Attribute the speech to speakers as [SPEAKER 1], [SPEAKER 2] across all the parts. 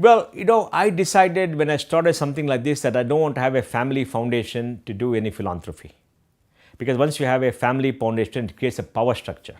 [SPEAKER 1] Well, I decided when I started something like this that I don't want to have a family foundation to do any philanthropy. Because once you have a family foundation, it creates a power structure.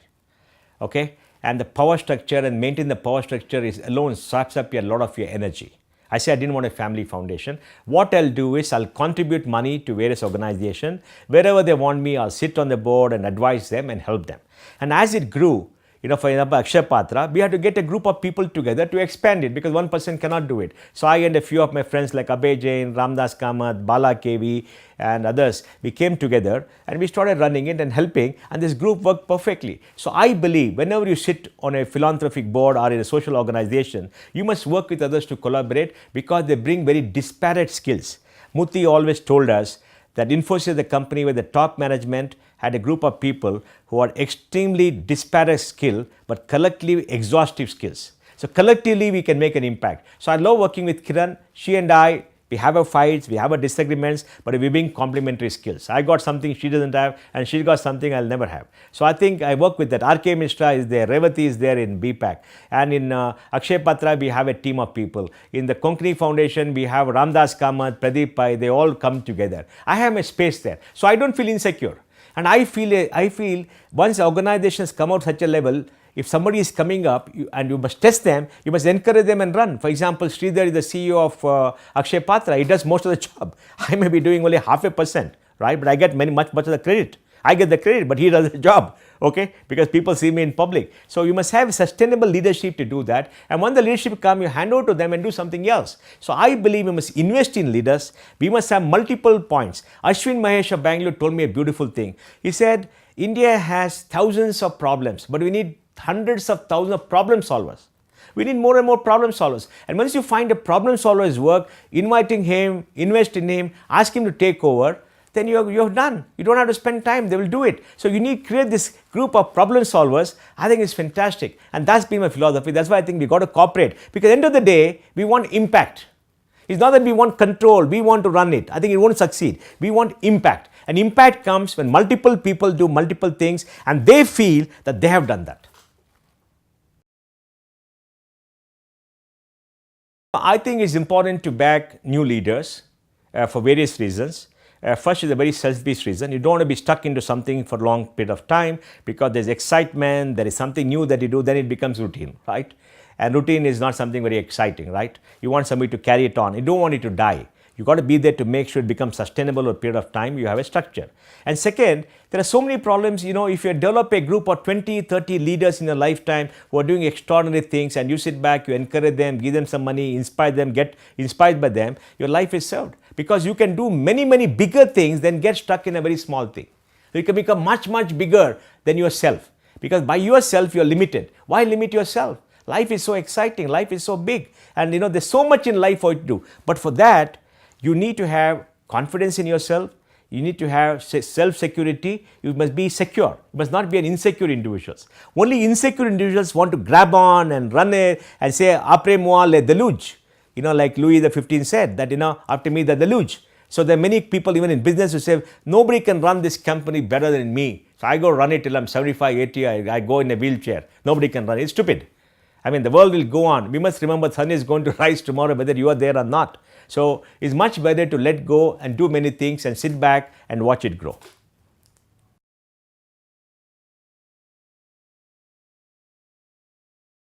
[SPEAKER 1] Okay? And the power structure and maintain the power structure is alone saps up a lot of your energy. I say I didn't want a family foundation. What I'll do is I'll contribute money to various organizations. Wherever they want me, I'll sit on the board and advise them and help them. And as it grew, for example, Akshaya Patra, we had to get a group of people together to expand it because one person cannot do it. So I and a few of my friends like Abhay Jain, Ramdas Kamath, Bala KV and others, we came together and we started running it and helping, and this group worked perfectly. So I believe whenever you sit on a philanthropic board or in a social organization, you must work with others to collaborate because they bring very disparate skills. Muthi always told us that Infosys is the company where the top management had a group of people who are extremely disparate skill but collectively exhaustive skills. So collectively we can make an impact. So I love working with Kiran. She and I, we have our fights, we have our disagreements, but we bring complementary skills. I got something she doesn't have and she got something I'll never have. So I think I work with that. RK Mishra is there, Revati is there in BPAC, and in Akshaya Patra we have a team of people. In the Konkani Foundation we have Ramdas Kamath, Pradeep Pai, they all come together. I have a space there. So I don't feel insecure. And I feel once organizations come out such a level, if somebody is coming up and you must test them, you must encourage them and run. For example, Sridhar is the CEO of Akshaya Patra. He does most of the job. I may be doing only 0.5%, right? But I get much of the credit. I get the credit, but he does the job, okay? Because people see me in public. So you must have sustainable leadership to do that. And when the leadership comes, you hand over to them and do something else. So I believe we must invest in leaders. We must have multiple points. Ashwin Mahesh of Bangalore told me a beautiful thing. He said, India has thousands of problems, but we need hundreds of thousands of problem solvers. We need more and more problem solvers. And once you find a problem solver's work, inviting him, invest in him, ask him to take over, then you're done. You don't have to spend time. They will do it. So you need to create this group of problem solvers. I think it's fantastic. And that's been my philosophy. That's why I think we got to cooperate. Because at the end of the day, we want impact. It's not that we want control. We want to run it. I think it won't succeed. We want impact. And impact comes when multiple people do multiple things and they feel that they have done that. I think it's important to back new leaders for various reasons. First is a very selfish reason. You don't want to be stuck into something for a long period of time because there's excitement, there is something new that you do, then it becomes routine, right? And routine is not something very exciting, right? You want somebody to carry it on. You don't want it to die. You got to be there to make sure it becomes sustainable over a period of time. You have a structure. And second, there are so many problems. If you develop a group of 20, 30 leaders in your lifetime who are doing extraordinary things and you sit back, you encourage them, give them some money, inspire them, get inspired by them, your life is served. Because you can do many, many bigger things than get stuck in a very small thing. So you can become much, much bigger than yourself. Because by yourself, you're limited. Why limit yourself? Life is so exciting. Life is so big. And there's so much in life for you to do. But for that, you need to have confidence in yourself. You need to have self-security. You must be secure. You must not be an insecure individual. Only insecure individuals want to grab on and run it and say, après moi le deluge. Like Louis XV said that, after me the deluge. So there are many people even in business who say, nobody can run this company better than me. So I go run it till I'm 75, 80, I go in a wheelchair. Nobody can run it. It's stupid. The world will go on. We must remember the sun is going to rise tomorrow whether you are there or not. So it's much better to let go and do many things and sit back and watch it grow.